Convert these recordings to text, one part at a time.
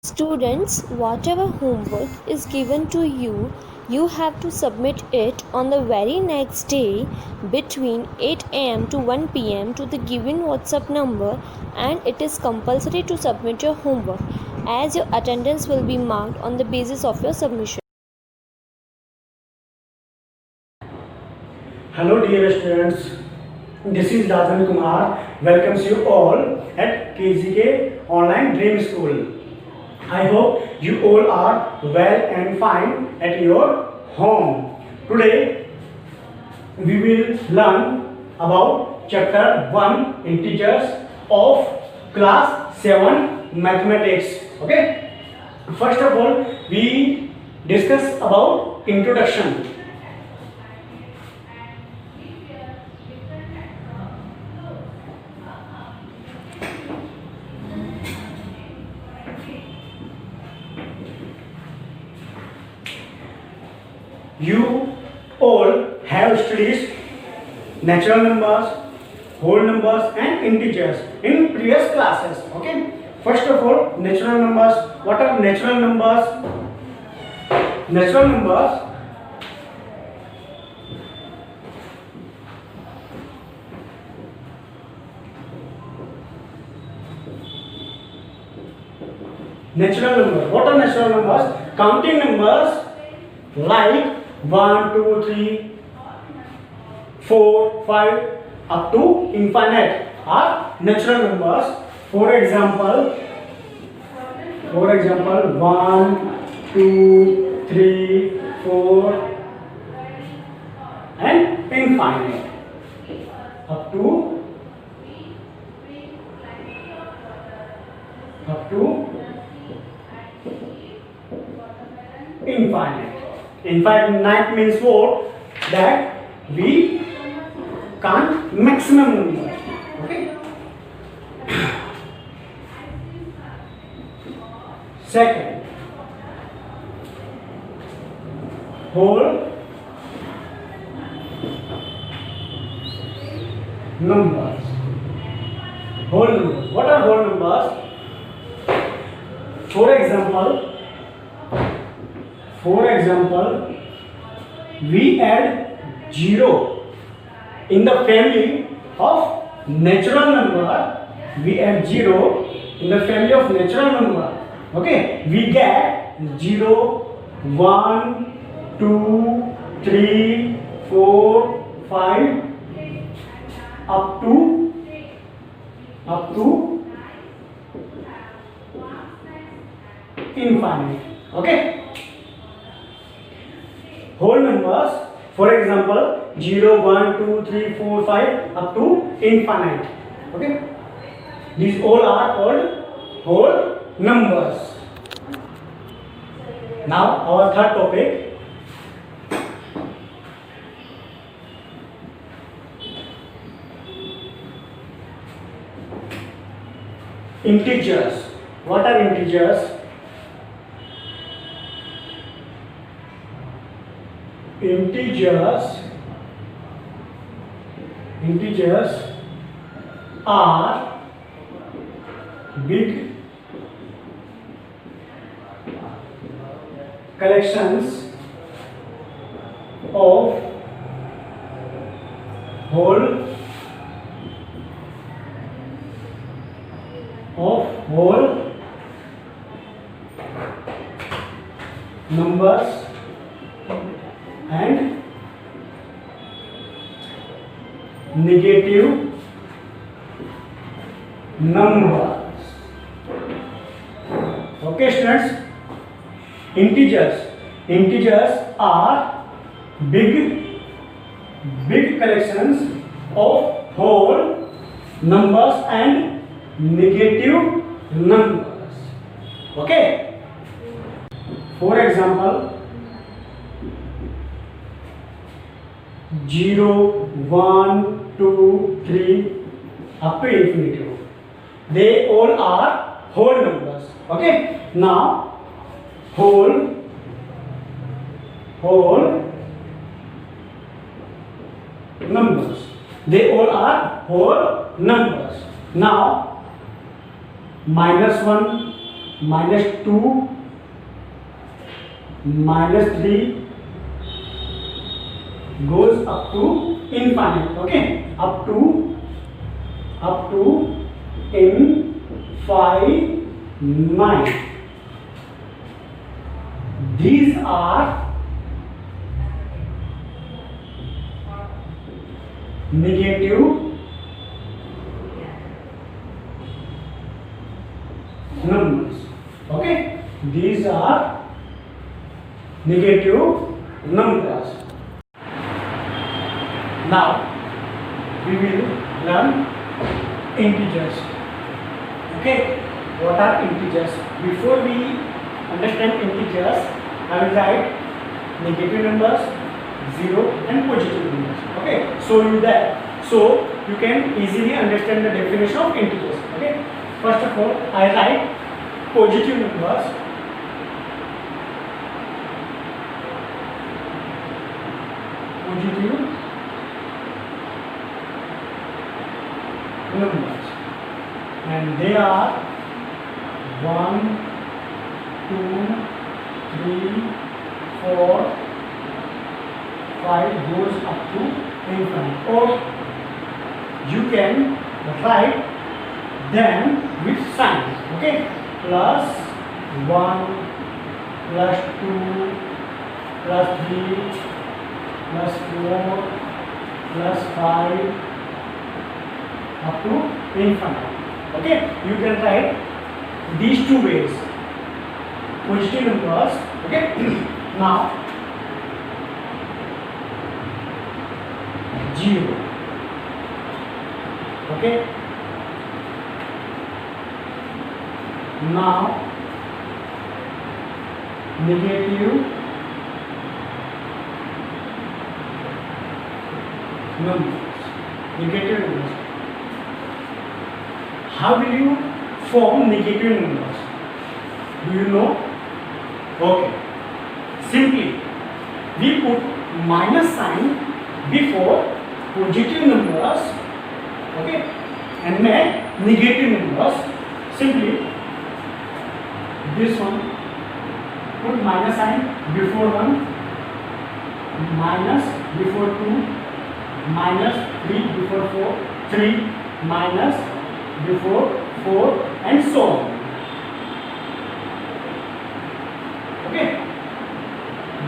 Students, whatever homework is given to you, you have to submit it on the very next day between 8 am to 1 pm to the given WhatsApp number, and it is compulsory to submit your homework as your attendance will be marked on the basis of your submission. Hello dear students, this is Rajan Kumar welcomes you all at KGK Online Dream School. I hope you all are well and fine at your home. Today we will learn about chapter 1 integers of class 7 mathematics. Okay, first of all we discuss about introduction. You all have studied natural numbers, whole numbers and integers in previous classes. Okay. First of all, natural numbers. What are natural numbers? Natural numbers What are natural numbers? Counting numbers like 1, 2, 3, 4, 5 up to infinite are natural numbers. For example 1, 2, 3, 4 and infinite up to infinite. Infinite means what? That we can't maximum number. Okay. Second, whole numbers. What are whole numbers? For example, we add 0 in the family of natural number. We add 0 in the family of natural number. Okay, we get 0, 1, 2, 3, 4, 5 up to infinite. Okay. Whole numbers, for example 0, 1, 2, 3, 4, 5 up to infinite. Okay, these all are called whole numbers. Now our third topic, integers. What are integers? Integers are big collections of whole numbers and negative numbers. Okay students, integers are big collections of whole numbers and negative numbers. Okay, for example 0, 1, 2, 3 up to infinity. They all are whole numbers. Okay. Now whole numbers. They all are whole numbers. Now -1, -2, -3 goes up to infinite. Okay, up to infinite. These are negative numbers. Okay, these are negative numbers. Now we will learn integers. Okay, what are integers? Before we understand integers, I will write negative numbers, 0 and positive numbers. Okay, so you can easily understand the definition of integers. Okay, first of all, I write positive numbers. Positive numbers, and they are 1, 2, 3, 4, 5 goes up to infinite. Or you can write them with signs. Okay, +1, +2, +3, +4, +5 up to infinite. Okay, you can write these two ways positive numbers. Okay, now 0. Okay, now negative numbers. How will you form negative numbers? Do you know? Okay, simply we put minus sign before positive numbers. Okay, and make negative numbers. Simply this one, put minus sign before 1, minus before 2, -3 before 4, 3 minus before 4, and so on. Okay,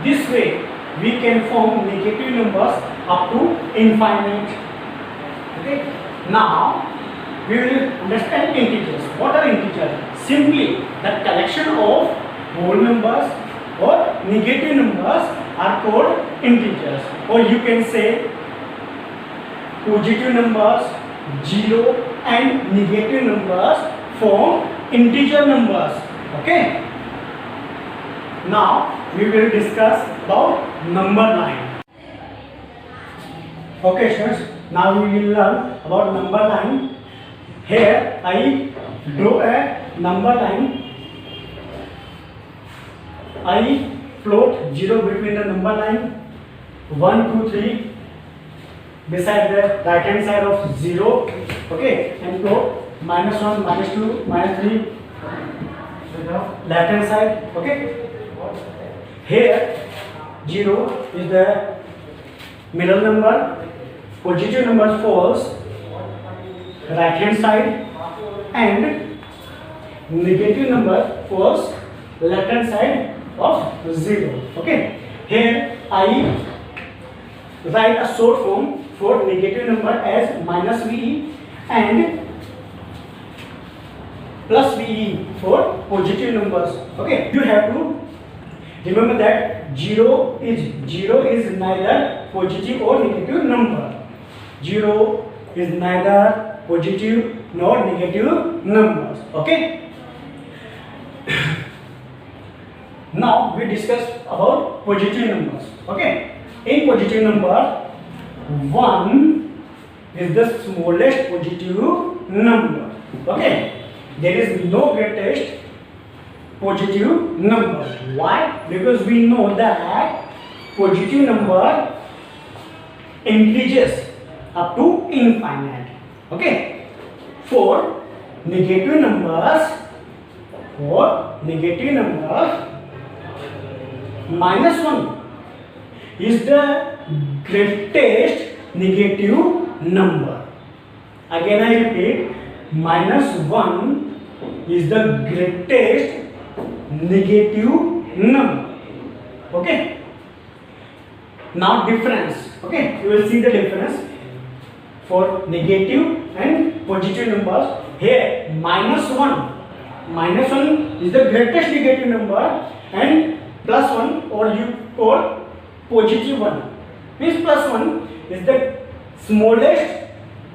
this way we can form negative numbers up to infinite. Okay, now we will understand integers. What are integers? Simply the collection of whole numbers or negative numbers are called integers. Or you can say positive numbers, 0 and negative numbers form integer numbers. Okay, now we will discuss about number line. Okay students, now we will learn about number line. Here I draw a number line. I plot 0 between the number line 1, 2, 3 beside the right hand side of 0. Okay, and plot -1, -2, -3 left hand side. Okay, here 0 is the middle number, positive number falls right hand side, and negative number falls left hand side of 0. Okay, here I write a short form for negative number as -VE and +VE for positive numbers. Okay, you have to remember that 0 is neither positive or negative number. 0 is neither positive nor negative numbers. Okay, now we discuss about positive numbers. Okay, in positive number 1 is the smallest positive number. Okay, there is no greatest positive number. Why? Because we know that positive number increases up to infinite. Okay, for negative numbers For negative number, -1 is the greatest negative number. Again I repeat, -1 is the greatest negative number. Okay. Now difference. Okay, you will see the difference for negative and positive numbers. Here -1 is the greatest negative number, and +1, or you call positive 1, means +1 is the smallest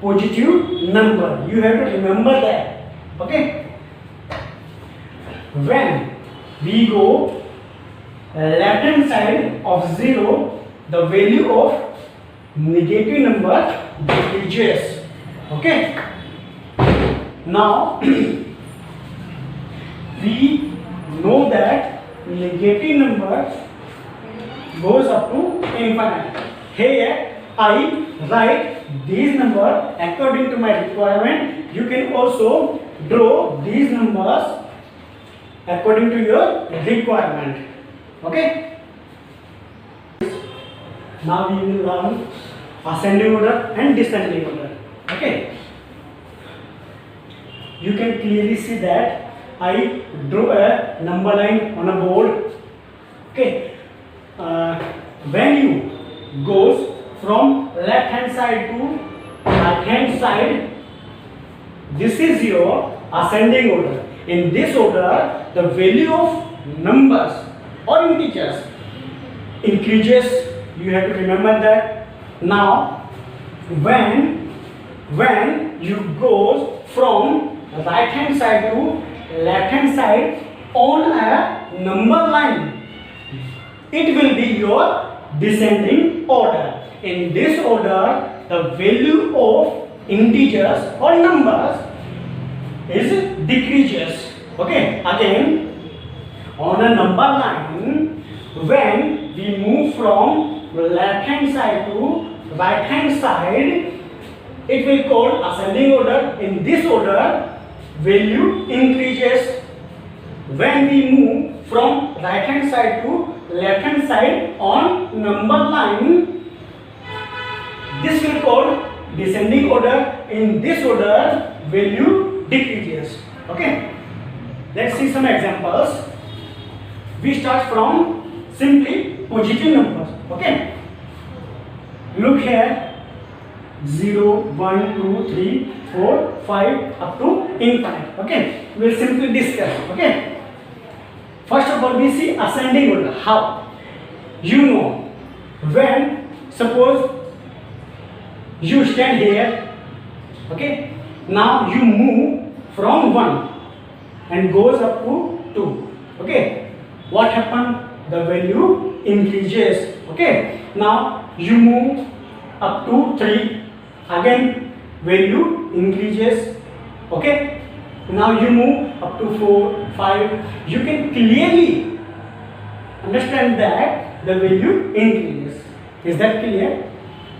positive number. You have to remember that. Okay. When we go left hand side of 0, the value of negative number decreases. Okay. Now we know that negative number goes up to infinite. Here I write these number according to my requirement. You can also draw these numbers according to your requirement. Okay. Now we will learn ascending order and descending order. Okay. You can clearly see that I drew a number line on a board. Okay. When you goes from left hand side to right hand side, this is your ascending order. In this order, the value of numbers or integers increases. You have to remember that. Now when you goes from right hand side to left hand side on a number line, it will be your descending order. In this order, the value of integers or numbers is decreases. Okay. Again, on a number line, when we move from left hand side to right hand side, it will call ascending order. In this order, value increases. When we move from right hand side to left hand side on number line, this will call descending order. In this order, value decreases. Okay. Let's see some examples. We start from simply positive numbers. Okay. Look here, 0, 1, 2, 3, 4, 5 up to infinite. Okay. We'll simply discuss. Okay. First of all, we see ascending order. How? You know, when suppose you stand here. Okay. Now you move from 1 and goes up to 2. Okay. What happened? The value increases. Okay. Now you move up to 3, again value increases. Okay. Now you move up to 4, 5. You can clearly understand that the value increases. Is that clear?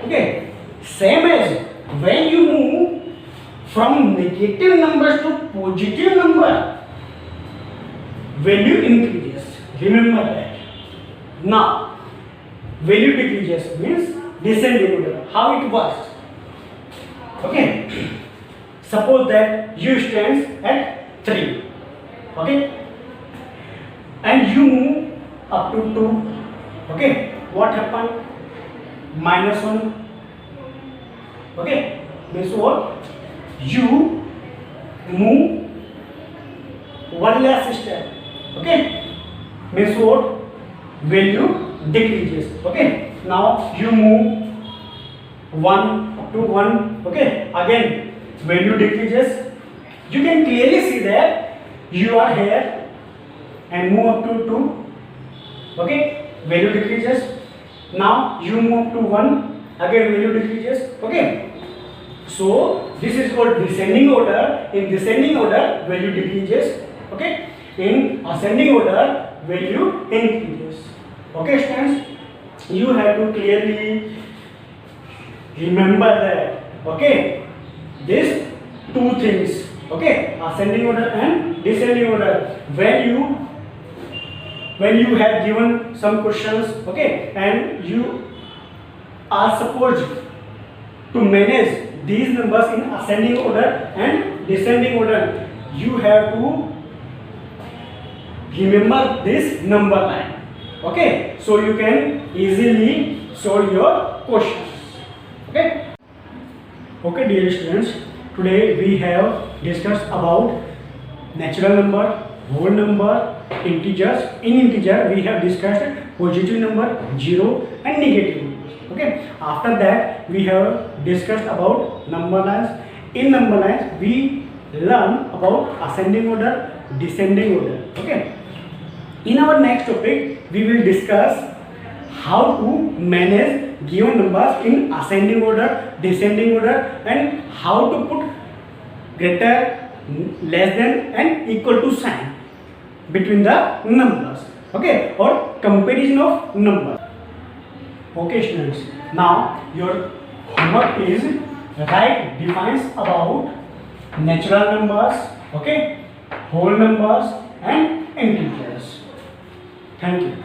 Okay. Same as when you move from negative numbers to positive number, value increases. Remember that. Now value decreases means descending order. How it works? Okay. Suppose that you stands at 3. Okay. And you move up to 2. Okay. What happened? -1. Okay. Means what? You move one less step. Okay. Means what? Value decreases. Okay. Now you move 1 to 1. Okay. Again value decreases. You can clearly see that you are here and move up to 2. Okay. Value decreases. Now you move to 1. Again value decreases. Okay. So this is called descending order. In descending order, value decreases. Okay. In ascending order, value increases. Okay, students, you have to clearly remember that. Okay, these two things. Okay, ascending order and descending order. When you have given some questions, okay, and you are supposed to manage these numbers in ascending order and descending order, you have to remember this number line. Okay, so you can easily solve your questions. Okay, dear students, today we have discussed about natural number, whole number, integers. In integer we have discussed positive number, zero and negative numbers. Okay, after that we have discussed about number lines. In number lines we learn about ascending order, descending order. Okay, in our next topic we will discuss how to manage given numbers in ascending order, descending order, and how to put greater, less than and equal to sign between the numbers. Okay, or comparison of numbers. Okay students, now your homework is write defines about natural numbers, okay, whole numbers and integers. Thank you.